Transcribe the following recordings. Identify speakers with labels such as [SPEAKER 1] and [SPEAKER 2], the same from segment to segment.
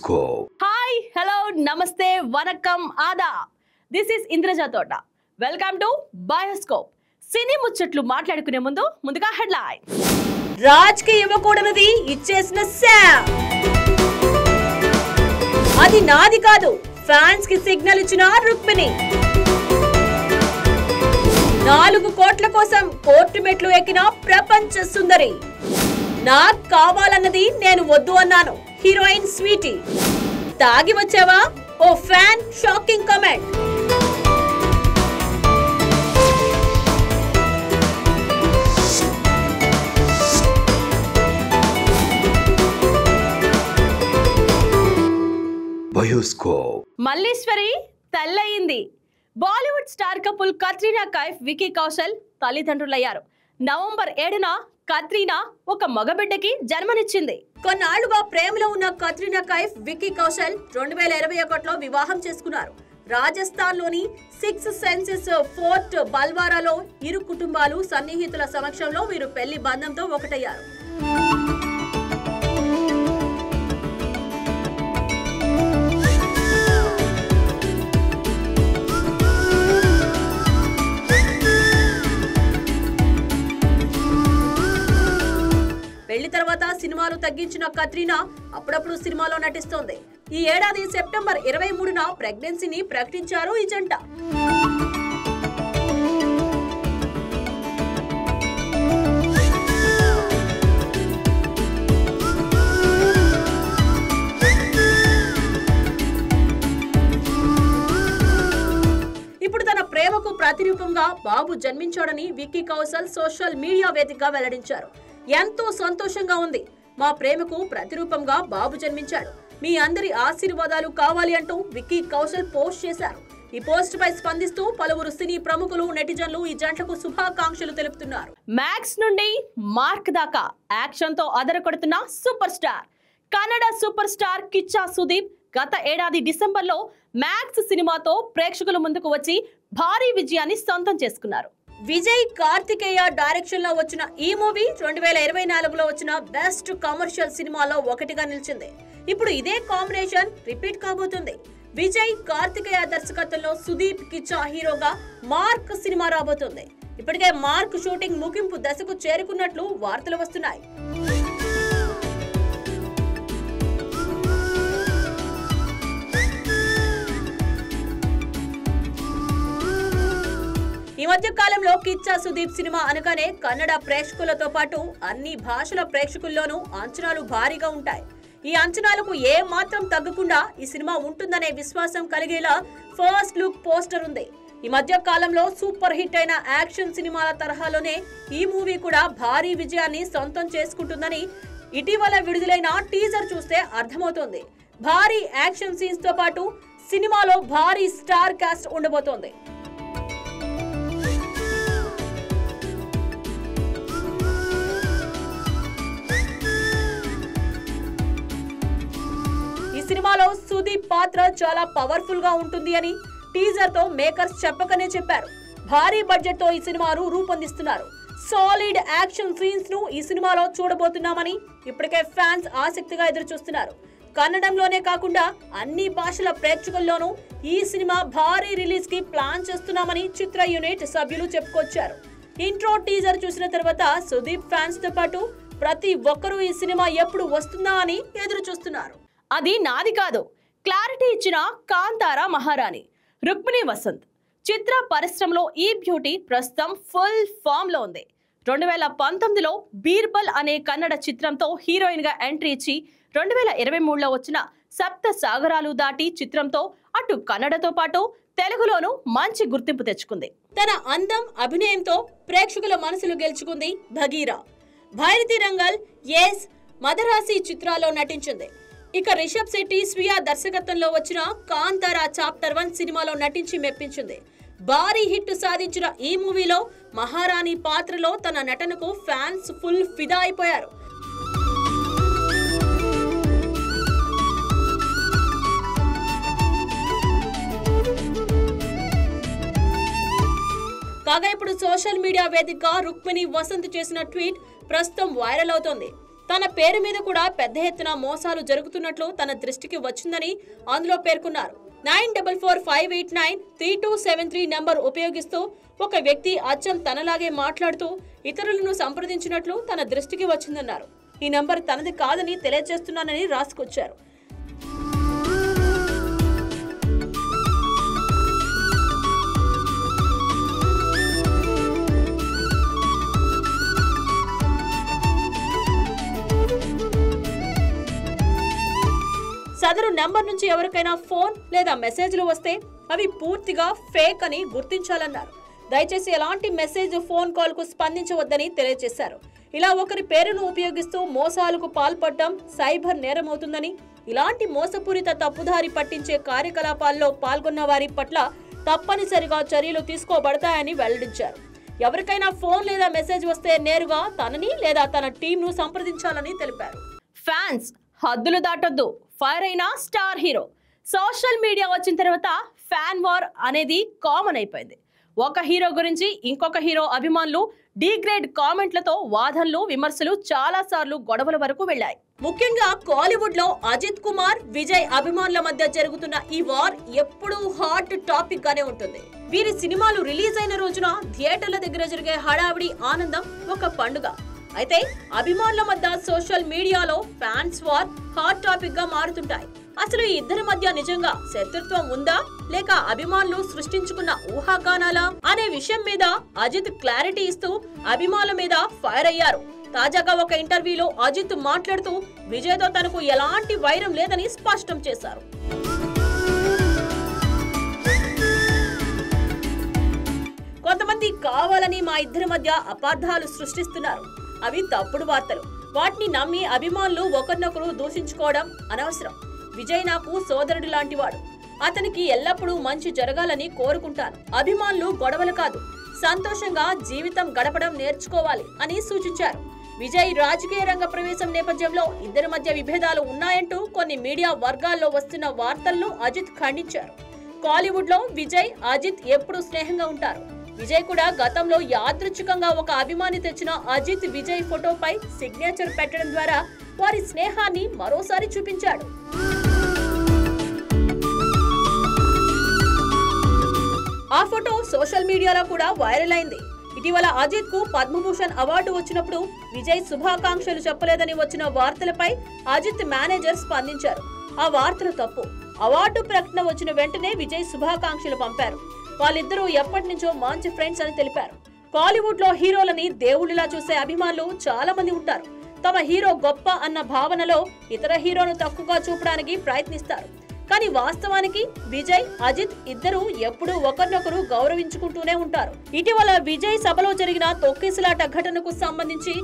[SPEAKER 1] Bioscope.
[SPEAKER 2] Hi, hello, namaste, vanakkam, adab. This is Indraja Tota. Welcome to Bioscope. సినీ ముచ్చట్లు మాట్లాడుకునే ముందుగా headline. Raj కి ఇవ్వకూడనిది ఇచ్చేసిన శామ్. అది నాది కాదు. ఫ్యాన్స్ కి సిగ్నల్ ఇచ్చిన రుక్మిణి. 4 కోట్ల కోసం కోర్టు మెట్లు ఎక్కిన ప్రపంచ సుందరి. నాకు కావాలన్నది నేను వద్దు అన్నాను. Heroine sweetie. తాగి వచ్చావా? ఓ fan shocking comment.
[SPEAKER 1] Bioscope.
[SPEAKER 2] Malleswari తల్లయింది. Bollywood star couple Katrina Kaif, Vicky Kaushal తల్లిదండ్రులయ్యారు. నవంబర్ 7న కత్రీనా ఒక మగబిడ్డకి జన్మనిచ్చింది. కొన్నాళ్లుగా ప్రేమలో ఉన్న కత్రీనా కైఫ్, వికీ కౌశల్ 2021లో వివాహం చేసుకున్నారు. రాజస్థాన్ లోని 6 సెన్సెస్ ఫోర్ట్ బల్వారాలో ఇరు కుటుంబాలు సన్నిహితుల సమక్షంలో వీరు పెళ్లి బంధంతో ఒకటయ్యారు. పెళ్లి తర్వాత సినిమాలు తగ్గించిన కత్రీనా అప్పుడప్పుడు సినిమాలో నటిస్తోంది. ఈ ఏడాది సెప్టెంబర్ 23న ప్రెగ్నెన్సీని ప్రకటించారు ఈ జంట. ఇప్పుడు తన ప్రేమకు ప్రతిరూపంగా బాబు జన్మించాడని వికీ కౌశల్ సోషల్ మీడియా వేదికగా వెల్లడించారు. ఎంతో సంతోషంగా ఉంది. మా ప్రేమకు ప్రతిరూపంగా బాబు జన్మించాడు. మీ అందరి ఆశీర్వాదాలు కావాలి అంటూ వికీ కౌశల్ పోస్ట్ చేశారు. ఈ పోస్ట్ పై స్పందిస్తూ పలువురు సినీ ప్రముఖులు, నెటిజన్లు ఈ జంటకు శుభాకాంక్షలు తెలుపుతున్నారు. మ్యాక్స్ నుండి మార్క్ దాకా యాక్షన్ తో అదరకొడుతున్న super star Kannada super star Kichcha Sudeep గత ఏడాది డిసెంబర్లో మ్యాక్స్ సినిమాతో ప్రేక్షకుల ముందుకు వచ్చి భారీ విజయాన్ని సొంతం చేసుకున్నారు. విజయ్ కార్తికేయ డైరెక్షన్ లో వచ్చిన ఈ మూవీ 2024లో వచ్చిన బెస్ట్ కమర్షియల్ సినిమాలో ఒకటిగా నిలిచింది. ఇప్పుడు ఇదే కాంబినేషన్ రిపీట్ కాబోతుంది. విజయ్ కార్తికేయ దర్శకత్వంలో సుదీప్ కిచ్చా హీరోగా మార్క్ సినిమా రాబోతుంది. ఇప్పటికే మార్క్ షూటింగ్ ముగింపు దశకు చేరుకున్నట్లు వార్తలు వస్తున్నాయి. ఈ మధ్య కాలంలో కిచ్చా సుదీప్ సినిమా అనగానే కన్నడ ప్రేక్షకులతో పాటు అన్ని భాషల ప్రేక్షకుల్లోనూ అంచనాలు భారీగా ఉంటాయి. ఈ అంచనాలకు ఏ మాత్రం తగ్గకుండా ఈ సినిమా ఉంటుందనే విశ్వాసం కలిగేలా ఫస్ట్ లుక్ పోస్టర్ ఉంది. ఈ మధ్య కాలంలో సూపర్ హిట్ అయిన యాక్షన్ సినిమాల తరహాలోనే ఈ మూవీ కూడా భారీ విజయాన్ని సొంతం చేసుకుంటుందని ఇటీవల విడుదలైన టీజర్ చూస్తే అర్థమవుతోంది. భారీ యాక్షన్ సీన్స్ తో పాటు సినిమాలో భారీ స్టార్ కాస్ట్ ఉండబోతోంది. సినిమాలో సుదీప్ పాత్ర చాలా పవర్ఫుల్ గా ఉంటుంది అని టీజర్ తో మేకర్స్ చెప్పకనే చెప్పారు. భారీ బడ్జెట్ తో ఈ సినిమాను రూపొందిస్తున్నారు. సాలిడ్ యాక్షన్ సీన్స్ ను ఈ సినిమాలో చూడబోతున్నామని ఇప్పటికే ఫ్యాన్స్ ఆసక్తిగా ఎదురు చూస్తున్నారు. కన్నడంలోనే కాకుండా అన్ని భాషల ప్రేక్షకుల్లోనూ ఈ సినిమా భారీ రిలీజ్ కి ప్లాన్ చేస్తున్నామని చిత్ర యూనిట్ సభ్యులు చెప్పుకొచ్చారు. ఇంట్రో టీజర్ చూసిన తర్వాత సుదీప్ ఫ్యాన్స్ తో పాటు ప్రతి ఒక్కరూ ఈ సినిమా ఎప్పుడు వస్తుందా అని ఎదురు చూస్తున్నారు. అది నాది కాదు క్లారిటీ ఇచ్చిన కాంతారా మహారాణి రుక్మిణి వసంత్. చిత్ర పరిశ్రమలో ఈ బ్యూటీ ప్రస్తుతం ఫుల్ ఫామ్ లో ఉంది. 2019లో బీర్బల్ అనే కన్నడ చిత్రంతో హీరోయిన్ గా ఎంట్రీ ఇచ్చి 2023లో వచ్చిన సప్త సాగరాలు దాటి చిత్రంతో అటు కన్నడతో పాటు తెలుగులోనూ మంచి గుర్తింపు తెచ్చుకుంది. తన అందం, అభినయంతో ప్రేక్షకుల మనసులు గెలుచుకుంది భగీరా. భారతి రంగల్, ఎస్, మదరాసి చిత్రాల్లో నటించింది. ఇక రిషబ్ శెట్టి, స్వీయ దర్శకత్వంలో వచ్చిన కాంతారా చాప్టర్ 1 సినిమాలో నటించి మెప్పించింది. భారీ హిట్ సాధించిన ఈ మూవీలో మహారాణి పాత్రలో తన నటనకు ఫ్యాన్స్ ఫుల్ ఫిదా అయిపోయారు. కాగా ఇప్పుడు సోషల్ మీడియా వేదికగా రుక్మిణి వసంత్ చేసిన ట్వీట్ ప్రస్తుతం వైరల్ అవుతోంది. తన పేరు మీద కూడా పెద్ద ఎత్తున మోసాలు జరుగుతున్నట్లు తన దృష్టికి వచ్చిందని అందులో పేర్కొన్నారు. 9445893273 నంబర్ ఉపయోగిస్తూ ఒక వ్యక్తి అచ్చం తనలాగే మాట్లాడుతూ ఇతరులను సంప్రదించినట్లు తన దృష్టికి వచ్చిందన్నారు. ఈ నంబర్ తనది కాదని తెలియజేస్తున్నానని రాసుకొచ్చారు. సదరు నంబర్ నుంచి ఎవరికైనా ఫోన్ లేదా మెసేజ్లు వస్తే అవి పూర్తిగా ఫేక్ అని గుర్తించాలన్నారు. దయచేసి ఎలాంటి మెసేజ్, ఫోన్ కాల్ కు స్పందించవద్దని తెలియజేశారు. ఇలా ఒకరి పేరును ఉపయోగిస్తూ మోసాలకు పాల్పడడం సైబర్ నేరమవుతుందని, ఇలాంటి మోసపూరిత తప్పుదారి పట్టించే కార్యకలాపాల్లో పాల్గొన్న వారి పట్ల తప్పనిసరిగా చర్యలు తీసుకోబడతాయని వెల్లడించారు. ఎవరికైనా ఫోన్ లేదా మెసేజ్ వస్తే నేరుగా తనని లేదా తన టీంను సంప్రదించాలని తెలిపారు. ఫ్యాన్స్ హద్దులు దాటొద్దు, ఫైర్ అయిన స్టార్ హీరో. సోషల్ మీడియా వచ్చిన తర్వాత ఫ్యాన్ వార్ అనేది కామన్ అయిపోయింది. ఒక హీరో గురించి ఇంకొక హీరో అభిమానులు డిగ్రేడ్ కామెంట్లతో వాదనలు, విమర్శలు చాలా సార్లు గొడవల వరకు వెళ్లాయి. ముఖ్యంగా కాలీవుడ్ లో అజిత్ కుమార్, విజయ్ అభిమానుల మధ్య జరుగుతున్న ఈ వార్ ఎప్పుడూ హాట్ టాపిక్ గానే ఉంటుంది. వీరి సినిమాలు రిలీజ్ అయిన రోజున థియేటర్ల దగ్గర జరిగే హడావిడి, ఆనందం ఒక పండుగ. అయితే అభిమానుల మధ్య సోషల్ మీడియాలో ఫ్యాన్స్ వార్ హాట్ టాపిక్ గా మారుతుంటాయి. అసలు ఈ ఇద్దరి మధ్య నిజంగా శత్రుత్వం ఉందా, లేక అభిమానులు సృష్టించుకున్న ఊహాగానాలా అనే విషయం మీద అజిత్ క్లారిటీ ఇస్తూ అభిమానుల మీద ఫైర్ అయ్యారు. తాజాగా ఒక ఇంటర్వ్యూలో అజిత్ మాట్లాడుతూ విజయ్తో తనకు ఎలాంటి వైరం లేదని స్పష్టం చేశారు. కొంతమంది కావాలని మా ఇద్దరి మధ్య అపార్థాలు సృష్టిస్తున్నారు. అవి తప్పుడు వార్తలు. వాటిని నమ్మి అభిమానులు ఒకరినొకరు దూషించుకోవడం అనవసరం. విజయ్ నాకు సోదరుడు లాంటివాడు. అతనికి ఎల్లప్పుడూ మంచి జరగాలని కోరుకుంటాను. అభిమానులు గొడవలు కాదు, సంతోషంగా జీవితం గడపడం నేర్చుకోవాలి అని సూచించారు. విజయ్ రాజకీయ రంగ ప్రవేశం నేపథ్యంలో ఇద్దరి మధ్య విభేదాలు ఉన్నాయంటూ కొన్ని మీడియా వర్గాల్లో వస్తున్న వార్తలను అజిత్ ఖండించారు. కాలీవుడ్ లో విజయ్, అజిత్ ఎప్పుడూ స్నేహంగా ఉంటారు. విజయ్ కూడా గతంలో యాదృచ్ఛికంగా ఒక అభిమాని తెచ్చిన అజిత్, విజయ్ ఫోటోపై సిగ్నేచర్ పెట్టడం ద్వారా వారి స్నేహాన్ని మరోసారి చూపించాడు. ఆ ఫోటో సోషల్ మీడియాలో కూడా వైరల్ అయింది. ఇటీవల అజిత్ కు పద్మభూషణ్ అవార్డు వచ్చినప్పుడు విజయ్ శుభాకాంక్షలు చెప్పలేదని వచ్చిన వార్తలపై అజిత్ మేనేజర్ స్పందించారు. ఆ వార్తలు తప్పు. అవార్డు ప్రకటన వచ్చిన వెంటనే విజయ్ శుభాకాంక్షలు పంపారు. వాళ్ళిద్దరూ ఎప్పటి నుంచో మంచి ఫ్రెండ్స్ అని తెలిపారు. కాలీవుడ్ లో హీరోలని దేవుళ్ళలా చూసే అభిమానులు చాలా మంది ఉంటారు. తమ హీరో గొప్ప అన్న భావనలో ఇతర హీరోను తక్కువగా చూపడానికి ప్రయత్నిస్తారు. కానీ వాస్తవానికి విజయ్, అజిత్ ఇద్దరు ఎప్పుడూ ఒకరినొకరు గౌరవించుకుంటూనే ఉంటారు. ఇటీవల విజయ్ సభలో జరిగిన తొక్కిసలాట ఘటనకు సంబంధించి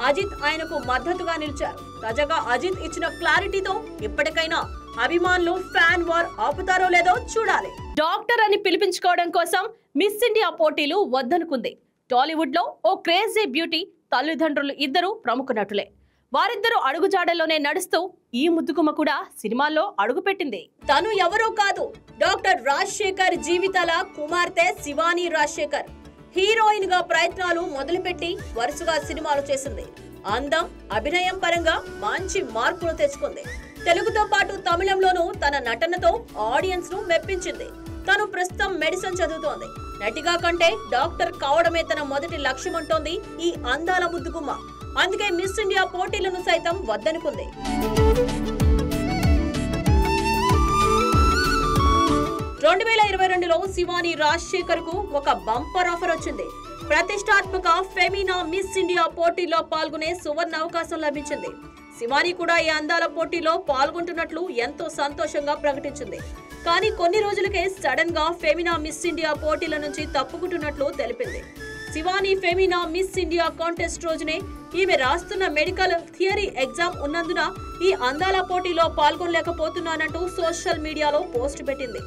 [SPEAKER 2] అజిత్ ఆయనకు మద్దతుగా నిలిచారు. తాజాగా అజిత్ ఇచ్చిన క్లారిటీతో ఇప్పటికైనా అభిమానులు ఫ్యాన్ వార్ ఆపుతారో లేదో చూడాలి. డాక్టర్ అని పిలిపించుకోవడం కోసం మిస్ ఇండియా పోటీలు వద్దనుకుంది. టాలీవుడ్ లో ఓ క్రేజీ బ్యూటీ తల్లిదండ్రులు ఇద్దరు ప్రముఖ నటులే. వారిద్దరూ అడుగుజాడల్లోనే నడుస్తూ ఈ ముద్దుగుమ్మ కూడా సినిమాల్లో అడుగుపెట్టింది. తను ఎవరో కాదు, డాక్టర్ రాజశేఖర్ జీవితాల కుమార్తె శివాని రాజశేఖర్. హీరోయిన్ గా ప్రయత్నాలు మొదలుపెట్టి వరుసగా సినిమాలు చేసింది. అందం, అభినయం పరంగా మంచి మార్కులు తెచ్చుకుంది. తెలుగుతో పాటు తమిళంలోనూ తన నటనతో ఆడియన్స్ ను మెప్పించింది. తను ప్రస్తుతం మెడిసిన్ చదువుతోంది. నటిగా కంటే డాక్టర్ కావడమే తన మొదటి లక్ష్యం అంటోంది ఈ అందాల ముద్దుగుమ్మ. అందుకే మిస్ ఇండియా పోటీలను సైతం వద్దనుకుంది. 2022లో శివాని రాజశేఖర్ కు ఒక బంపర్ ఆఫర్ వచ్చింది. ప్రతిష్టాత్మక ఫెమినా మిస్ ఇండియా పోటీలో పాల్గొనే సువర్ణ అవకాశం లభించింది. శివాని కూడా ఈ అందాల పోటీలో పాల్గొంటున్నట్లు ఎంతో సంతోషంగా ప్రకటించింది. కానీ కొన్ని రోజులకే సడన్ గా ఫెమినా మిస్ ఇండియా పోటీల నుంచి తప్పుకుంటున్నట్లు తెలిపింది. Shivani Femina miss India contest రోజునే ఈమె రాస్తున్న మెడికల్ థియరీ ఎగ్జామ్ ఉన్నందున ఈ అందాల పోటీలో పాల్గొనలేకపోతున్నానంటూ సోషల్ మీడియాలో పోస్ట్ పెట్టింది.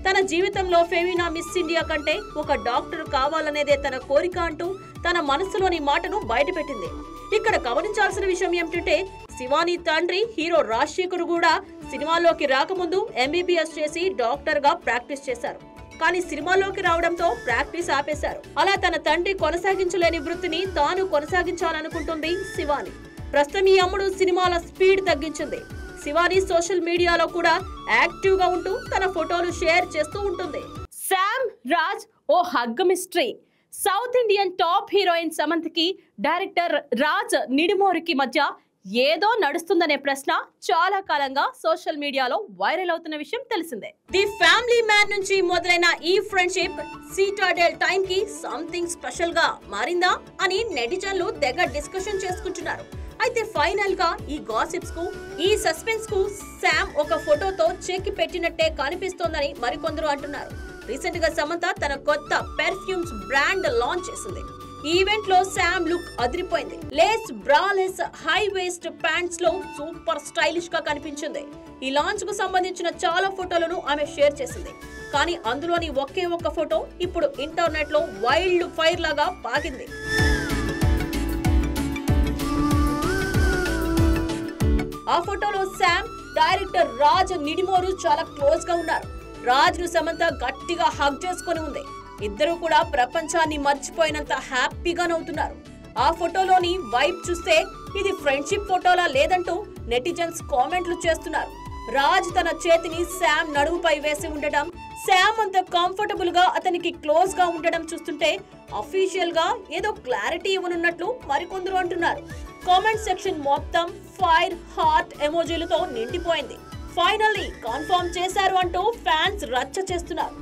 [SPEAKER 2] తన జీవితంలో ఫెమినా మిస్ ఇండియా కంటే ఒక డాక్టర్ కావాలనేదే తన కోరిక అంటూ తన మనసులోని మాటను బయటపెట్టింది. ఇక్కడ గమనించాల్సిన విషయం ఏమిటంటే శివాని తండ్రి హీరో రాజశేఖర్ కూడా సినిమాల్లోకి రాకముందు MBBS చేసి డాక్టర్ గా ప్రాక్టీస్ చేశారు. కానీ సినిమాలోకి రావడంతో ప్రాక్టీస్ ఆపేశారు. అలా తన తండ్రి కొనసాగించలేని వృత్తిని తాను కొనసాగించాలనుకుంటుంది శివాని. ప్రస్తుతం ఈ అమ్ముడు సినిమాల స్పీడ్ తగ్గించింది. శివాని సోషల్ మీడియాలో కూడా యాక్టివ్ గా ఉంటూ తన ఫోటోలు షేర్ చేస్తూ ఉంటుంది. శామ్ రాజ్ ఓ hug mystery. South Indian top heroine సమంతకి డైరెక్టర్ రాజ్ నిడిమోరికి మధ్య ఏదో నడుస్తుందనే ప్రశ్న చాలా కాలంగా సోషల్ మీడియాలో వైరల్ అవుతున్న విషయం తెలిసిందే. ది ఫ్యామిలీ మ్యాన్ నుంచి మొదలైన ఈ ఫ్రెండ్షిప్ సిటాడెల్ టైం కి సంథింగ్ స్పెషల్ గా మారిందా అని నెటిజన్లు తెగ డిస్కషన్ చేసుకుంటున్నారు. అయితే ఫైనల్ గా ఈ గాసిప్స్ కు, ఈ సస్పెన్స్ కు శామ్ ఒక ఫోటోతో చెక్ పెట్టినట్టే కనిపిస్తోందని మరికొందరు అంటున్నారు. రీసెంట్ గా సమంత తన కొత్త పెర్ఫ్యూమ్స్ బ్రాండ్ లాంచ్ చేసింది. ఈ ఈవెంట్ లో శామ్ లుక్ అదిరిపోయింది. లేస్ బ్రాలెస్ హై వేస్ట్ ప్యాంట్స్ లో సూపర్ స్టైలిష్ గా కనిపించింది. ఈ లాంచ్ కు సంబంధించిన చాలా ఫోటోలను ఆమె షేర్ చేసింది. కానీ అందులోని ఒకే ఒక్క ఫోటో ఇప్పుడు ఇంటర్నెట్ లో వైల్డ్ ఫైర్ లాగా పాకింది. ఆ ఫోటోలో శామ్ డైరెక్టర్ రాజ్ నిడిమోరు చాలా క్లోజ్ గా ఉన్నారు. రాజ్ ను సమంత గట్టిగా హగ్ చేసుకుని ఉంది. ఇద్దరు కూడా ప్రపంచాన్ని మర్చిపోయినంత హ్యాపీగా నవ్వుతున్నారు. ఆ ఫోటోలోని వైబ్ చూస్తే ఇది ఫ్రెండ్షిప్ ఫోటోలా లేదంటూ నెటిజన్స్ కామెంట్లు చేస్తున్నారు. రాజ్ తన చేతిని శామ్ నడుముపై వేసి ఉండటం, శామ్ అంత కంఫర్టబుల్ గా అతనికి క్లోజ్ గా ఉండడం చూస్తుంటే అఫీషియల్ గా ఏదో క్లారిటీ ఇవ్వనున్నట్లు మరికొందరు అంటున్నారు. కామెంట్ సెక్షన్ మొత్తం ఫైర్ హార్ట్ ఎమోజీలతో నిండిపోయింది. ఫైనల్లీ కన్ఫర్మ్ చేశారు అంటూ ఫ్యాన్స్ రచ్చ చేస్తున్నారు.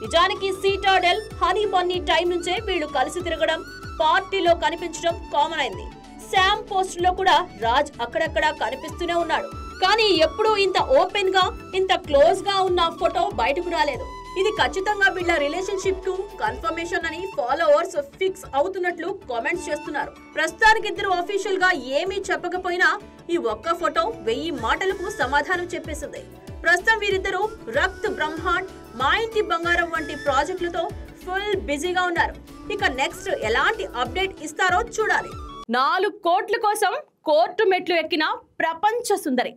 [SPEAKER 2] నిజానికి సిటాడెల్ హనీ బన్నీ టైం నుంచే వీళ్ళు కలిసి తిరగడం, పార్టీలో కనిపించడం కామన్ అయింది. శామ్ పోస్ట్ లో కూడా రాజ్ అక్కడక్కడ కనిపిస్తూనే ఉన్నాడు. కానీ ఎప్పుడూ ఇంత ఓపెన్ గా, ఇంత క్లోజ్ గా ఉన్న ఫోటో బయటకు రాలేదు. ఇది ఖచ్చితంగా వీళ్ళ రిలేషన్షిప్ కు కన్ఫర్మేషన్ అని ఫాలోవర్స్ ఫిక్స్ అవుతున్నట్లు కామెంట్స్ చేస్తున్నారు. ప్రస్తుతానికి ఇద్దరు అఫీషియల్ గా ఏమీ చెప్పకపోయినా ఈ ఒక్క ఫోటో 1000 మాటలకు సమాధానం చెప్పేసింది. ప్రస్తుతం వీరిద్దరూ రక్త్ బ్రహ్మాండ్, మా ఇంటి బంగారం వంటి ప్రాజెక్టులతో ఫుల్ బిజీగా ఉన్నారు. ఇక నెక్స్ట్ ఎలాంటి అప్డేట్ ఇస్తారో చూడాలి. 4 కోట్ల కోసం కోర్టు మెట్లు ఎక్కిన ప్రపంచ సుందరి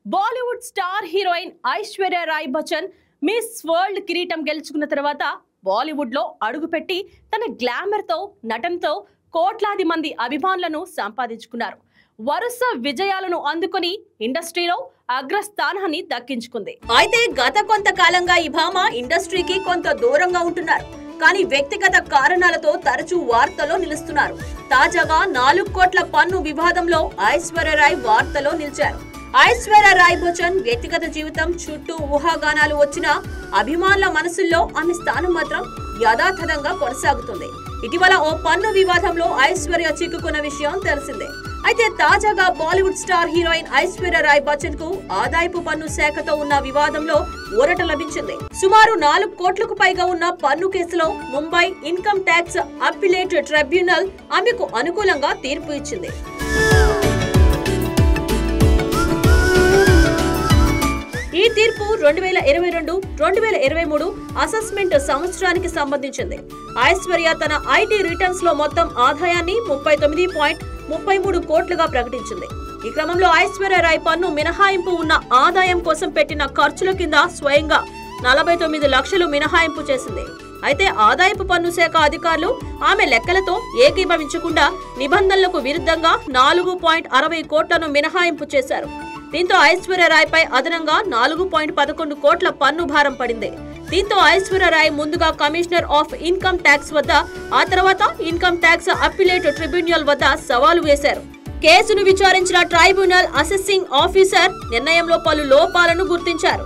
[SPEAKER 2] Bollywood star heroine Aishwarya Rai Bachchan miss world కిరీటం గెలుచుకున్న తర్వాత బాలీవుడ్ లో అడుగుపెట్టి తన గ్లామర్ తో, నటనతో కోట్లాది మంది అభిమానులను సంపాదించుకున్నారు. వరుస విజయాలను అందుకుని ఇండస్ట్రీలో అగ్రస్థానాన్ని దక్కించుకుంది. అయితే గత కొంతకాలంగా ఈ భామ ఇండస్ట్రీకి కొంత దూరంగా ఉంటున్నారు. కానీ వ్యక్తిగత కారణాలతో తరచూ వార్తల్లో నిలుస్తున్నారు. తాజాగా 4 కోట్ల పన్ను వివాదంలో ఐశ్వర్య రాయ్ వార్తలో నిలిచారు. ఐశ్వర్య రాయ్ బచ్చన్ వ్యక్తిగత జీవితం చుట్టూ ఊహాగానాలు వచ్చినా అభిమానుల మనసుల్లో ఆమె స్థానం మాత్రం యథాతథంగా కొనసాగుతుంది. ఇటీవల ఓ పన్ను వివాదంలో ఐశ్వర్య చిక్కుకున్న విషయం తెలిసిందే. అయితే తాజాగా బాలీవుడ్ స్టార్ హీరోయిన్ ఐశ్వర్య రాయ్ బచ్చన్ కు ఆదాయపు పన్ను శాఖతో ఉన్న వివాదంలో ఊరట లభించింది. సుమారు 4 కోట్లకు పైగా ఉన్న పన్ను కేసులో Mumbai income tax appellate tribunal ఆమెకు అనుకూలంగా తీర్పు ఇచ్చింది. ఈ తీర్పు 2022-2023 అసెస్మెంట్ సంవత్సరానికి సంబంధించింది. ఐశ్వర్య తన ఐటీ రిటర్న్స్ లో మొత్తం ఆదాయాన్ని 39.33 కోట్లుగా ప్రకటించింది. ఈ క్రమంలో ఐశ్వర్య రాయ్ పన్ను మినహాయింపు ఉన్న ఆదాయం కోసం పెట్టిన ఖర్చుల కింద స్వయంగా 49 లక్షలు మినహాయింపు చేసింది. అయితే ఆదాయపు పన్ను శాఖ అధికారులు ఆమె లెక్కలతో ఏకీభవించకుండా నిబంధనలకు విరుద్ధంగా 4.60 కోట్లను మినహాయింపు చేశారు. దీంతో ఐశ్వర్య రాయ్ పై అదనంగా 4.11 కోట్ల పన్ను భారం పడింది. దీంతో ఐశ్వర్య రాయ్ ముందుగా కమిషనర్ ఆఫ్ ఇన్కమ్ ట్యాక్స్ వద్ద, ఆ తర్వాత ఇన్కమ్ ట్యాక్స్ అప్పీలేట్ ట్రిబ్యునల్ వద్ద సవాలు వేశారు. కేసును విచారించిన ట్రైబ్యునల్ అసెసింగ్ ఆఫీసర్ నిర్ణయంలో పలు లోపాలను గుర్తించారు.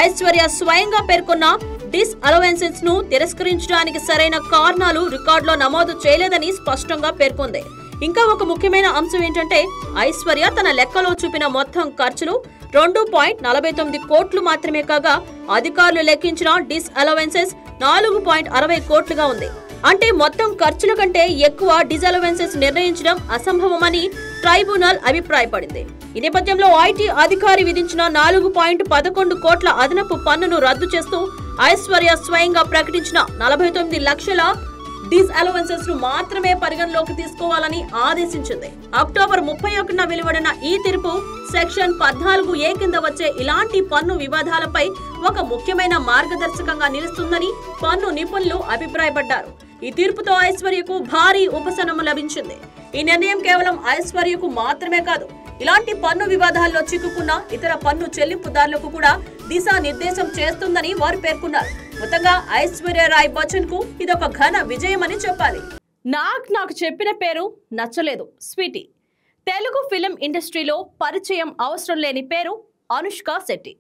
[SPEAKER 2] ఐశ్వర్య స్వయంగా పేర్కొన్న డిస్ అలవెన్సెస్ ను తిరస్కరించడానికి సరైన కారణాలు రికార్డులో నమోదు చేయలేదని స్పష్టంగా పేర్కొంది. ఇంకా ఒక ముఖ్యమైన అంశం ఏంటంటే ఐశ్వర్య తన లెక్కలో చూపిన మొత్తం ఖర్చులు 2.49 కోట్లు మాత్రమే కాగా అధికారులు లెక్కించిన డిస్ అలవెన్సెస్ 4.60 కోట్లుగా ఉంది. అంటే మొత్తం ఖర్చుల కంటే ఎక్కువ డిస్ అలవెన్సెస్ నిర్ణయించడం అసంభవమని ట్రైబ్యునల్ అభిప్రాయపడింది. ఈ నేపథ్యంలో ఐటీ అధికారి విధించిన 4.11 కోట్ల అదనపు పన్నును రద్దు చేస్తూ ఐశ్వర్య స్వయంగా ప్రకటించిన 49 లక్షల డిస్అలవెన్సెస్ ను మాత్రమే పరిగణలోకి తీసుకోవాలని ఆదేశించింది. అక్టోబర్ 31న వెలువడిన ఈ తీర్పు సెక్షన్ 14A కింద వచ్చే ఇలాంటి పన్ను వివాదాలపై ఒక ముఖ్యమైన మార్గదర్శకంగా నిలుస్తుందని పన్ను నిపుణులు అభిప్రాయపడ్డారు. ఈ తీర్పుతో ఐశ్వర్యకు భారీ ఉపశమనం లభించింది. ఈ నిర్ణయం కేవలం ఐశ్వర్యకు మాత్రమే కాదు, ఇలాంటి పన్ను వివాదాల్లో చిక్కుకున్న ఇతర పన్ను చెల్లింపుదారులకు కూడా దిశానిర్దేశం చేస్తుందని వారు పేర్కొన్నారు. మొత్తంగా ఐశ్వర్య రాయ్ బచ్చన్ కు ఇదొక ఘన విజయమని చెప్పాలి. నాకు చెప్పిన పేరు నచ్చలేదు. స్వీటీ. తెలుగు ఫిలిం ఇండస్ట్రీలో పరిచయం అవసరం లేని పేరు అనుష్క శెట్టి.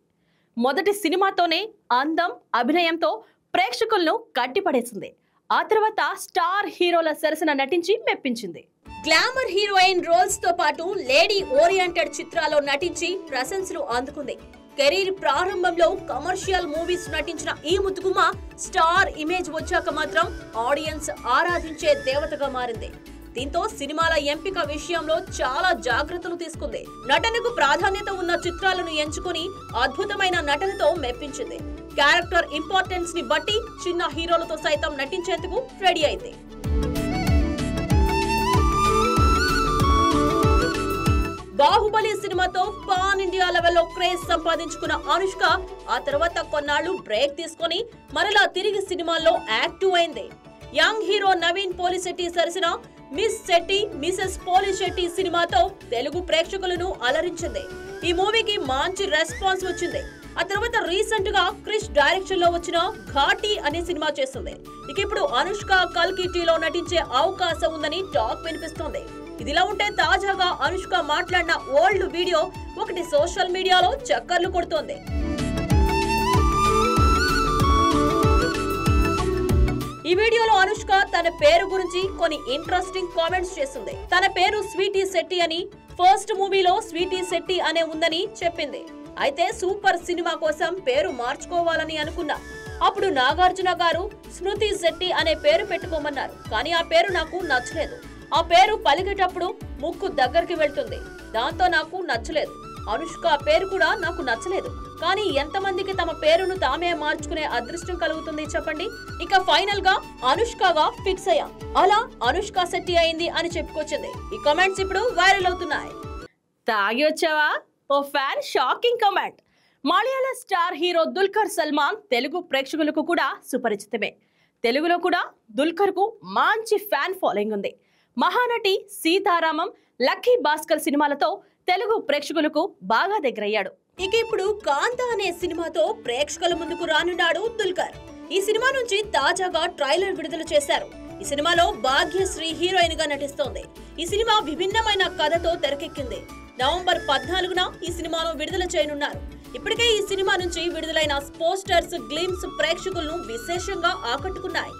[SPEAKER 2] మొదటి సినిమాతోనే అందం, అభినయంతో ప్రేక్షకులను కట్టిపడేసింది. ఆ తర్వాత స్టార్ హీరోల సరసన నటించి మెప్పించింది. గ్లామర్ హీరోయిన్ రోల్స్ తో పాటు లేడీ ఓరియంటెడ్ చిత్రాల్లో నటించి ప్రశంసలు అందుకుంది. కెరీర్ ప్రారంభంలో కమర్షియల్ మూవీస్ నటించిన ఈ ముతుకుమ స్టార్ ఇమేజ్ వచ్చాక మాత్రం ఆడియన్స్ ఆరాధించే దేవతగా మారింది. దీంతో సినిమాల ఎంపిక విషయంలో చాలా జాగ్రత్తలు తీసుకుంది. నటనకు ప్రాధాన్యత ఉన్న చిత్రాలను ఎంచుకుని అద్భుతమైన నటనతో మెప్పించింది. క్యారెక్టర్ ఇంపార్టెన్స్ ని బట్టి చిన్న హీరోలతో సైతం నటించేందుకు రెడీ అయింది. బాహుబలి సినిమాతో పాన్ ఇండియా లెవెల్లో క్రేజ్ సంపాదించుకున్న అనుష్క ఆ తర్వాత కొన్నాళ్లు బ్రేక్ తీసుకుని మరలా తిరిగి సినిమాల్లో యాక్టివ్ అయింది. యంగ్ హీరో నవీన్ పోలిశెట్టి సరసన మిస్ శెట్టి మిసెస్ పోలిశెట్టి సినిమాతో తెలుగు ప్రేక్షకులను అలరించింది. ఈ మూవీకి మంచి రెస్పాన్స్ వచ్చింది. ఆ తర్వాత రీసెంట్ గా క్రిష్ డైరెక్షన్ లో వచ్చిన ఘాటి అనే సినిమా చేస్తుంది. ఇక ఇప్పుడు అనుష్క కల్కి 2లో నటించే అవకాశం ఉందని టాక్ వినిపిస్తోంది. ఇదిలా ఉంటే తాజాగా అనుష్క మాట్లాడిన ఓల్డ్ వీడియో ఒకటి సోషల్ మీడియాలో చక్కర్లు కొడుతోంది. ఈ వీడియోలో అనుష్క తన పేరు గురించి కొన్ని ఇంట్రెస్టింగ్ కామెంట్స్ చేసింది. తన పేరు స్వీటీ శెట్టి అని, ఫస్ట్ మూవీలో స్వీటీ శెట్టి అనే ఉందని చెప్పింది. అయితే సూపర్ సినిమా కోసం పేరు మార్చుకోవాలని అనుకున్నా. అప్పుడు నాగార్జున గారు స్మృతి శెట్టి అనే పేరు పెట్టుకోమన్నారు. కానీ ఆ పేరు నాకు నచ్చలేదు. ఆ పేరు పలికేటప్పుడు ముక్కు దగ్గరికి వెళ్తుంది. దాంతో నాకు నచ్చలేదు. అనుష్క పేరు కూడా నాకు నచ్చలేదు. కానీ ఎంతమందికి తమ పేరును తామే మార్చుకునే అదృష్టం కలుగుతుంది చెప్పండి. ఇక ఫైనల్ గా అనుష్కగా ఫిక్స్ అయ్యా. అలా అనుష్క శెట్టి అయింది అని చెప్పుకొచ్చింది. ఈ కామెంట్స్ ఇప్పుడు వైరల్ అవుతున్నాయి. తాగి వచ్చావా? ఓ ఫ్యాన్ షాకింగ్ కామెంట్. మలయాళ స్టార్ హీరో దుల్కర్ సల్మాన్ తెలుగు ప్రేక్షకులకు కూడా సుపరిచితమే. తెలుగులో కూడా దుల్కర్ కు మంచి ఫ్యాన్ ఫాలోయింగ్ ఉంది. మహానటి, సీతారామం, లక్కీ భాస్కర్ సినిమాలతో తెలుగు ప్రేక్షకులకు బాగా దగ్గరయ్యాడు. ఇక ఇప్పుడు కాంతా అనే సినిమాతో ప్రేక్షకుల ముందుకు రానున్నాడు దుల్కర్. ఈ సినిమా నుంచి తాజాగా ట్రైలర్ విడుదల చేశారు. ఈ సినిమాలో భాగ్యశ్రీ హీరోయిన్ గా నటిస్తోంది. ఈ సినిమా విభిన్నమైన కథతో తెరకెక్కింది. నవంబర్ 14న ఈ సినిమాను విడుదల చేయనున్నారు. ఇప్పటికే ఈ సినిమా నుంచి విడుదలైన పోస్టర్స్, గ్లిమ్స్ ప్రేక్షకులను విశేషంగా ఆకట్టుకున్నాయి.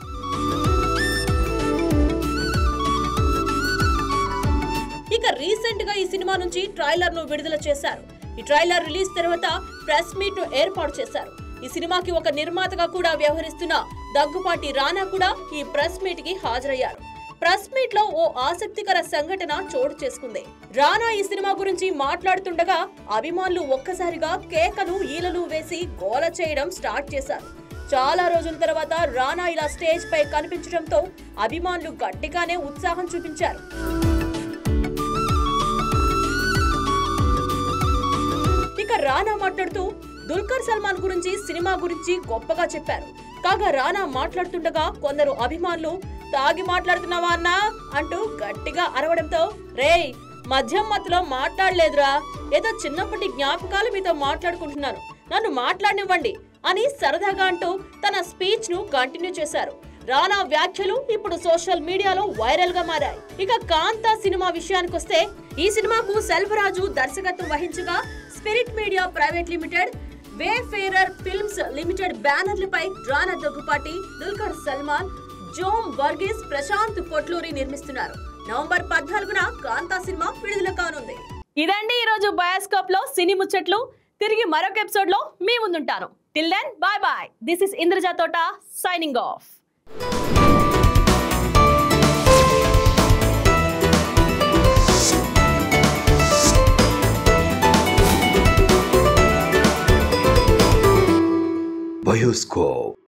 [SPEAKER 2] ఇక రీసెంట్ గా ఈ సినిమా నుంచి ట్రైలర్ ను విడుదల చేశారు. ఈ ట్రైలర్ రిలీజ్ తర్వాత ప్రెస్ మీట్ ను ఏర్పాటు చేశారు. ఈ సినిమాకి ఒక నిర్మాతగా కూడా వ్యవహరిస్తున్న దగ్గుపాటి రానా కూడా ఈ ప్రెస్ మీట్ కి హాజరయ్యారు. ప్రెస్ మీట్ లో ఓ ఆసక్తికర సంఘటన చోటు చేసుకుంది. రానా ఈ సినిమా గురించి మాట్లాడుతుండగా అభిమానులు ఒక్కసారిగా కేకలు, ఈలలు వేసి గోల చేయడం స్టార్ట్ చేశారు. చాలా రోజుల తర్వాత రానా ఇలా స్టేజ్ పై కనిపించడంతో అభిమానులు గట్టిగానే ఉత్సాహం చూపించారు. ఇక రానా మాట్లాడుతూ దుల్కర్ సల్మాన్ గురించి, సినిమా గురించి గొప్పగా చెప్పారు. కాగా రానా మాట్లాడుతుండగా కొందరు అభిమానులు తాగి మాట్లాడుతున్నావా అన్నా అంటూ గట్టిగా అరవడంతో, రేయ్ మధ్యం మధ్యలో మాట్లాడలేదురా, ఏదో చిన్నప్పటి జ్ఞాపకాలు మీతో మాట్లాడుకుంటున్నాను, నన్ను మాట్లాడనివ్వండి అని సరదాగా అంటూ తన స్పీచ్ ను కంటిన్యూ చేశారు. రానా వ్యాఖ్యలు ఇప్పుడు సోషల్ మీడియాలో వైరల్ గా మారాయి. ఇక కాంతా సినిమా విషయానికొస్తే ఈ సినిమాకు సెల్వరాజు దర్శకత్వం వహించగా Spirit Media Private Limited, Wayfarer Films Limited బ్యానర్లపై రానా, దగ్గుపాటి, దుల్కర్ సల్మాన్, జోమ్ వర్గీస్, ప్రశాంత్ పొట్లూరి నిర్మిస్తున్నారు. నవంబర్ 14న కాంతా సినిమా విడుదల కానుంది. ఇదండి ఈ రోజు బయోస్కోప్ లో సినీ ముచ్చట్లు. తిరిగి మరొక ఎపిసోడ్ లో మీ ముందుంటాను. Till then bye bye. This is Indraja Thota signing of.
[SPEAKER 1] Bioscope.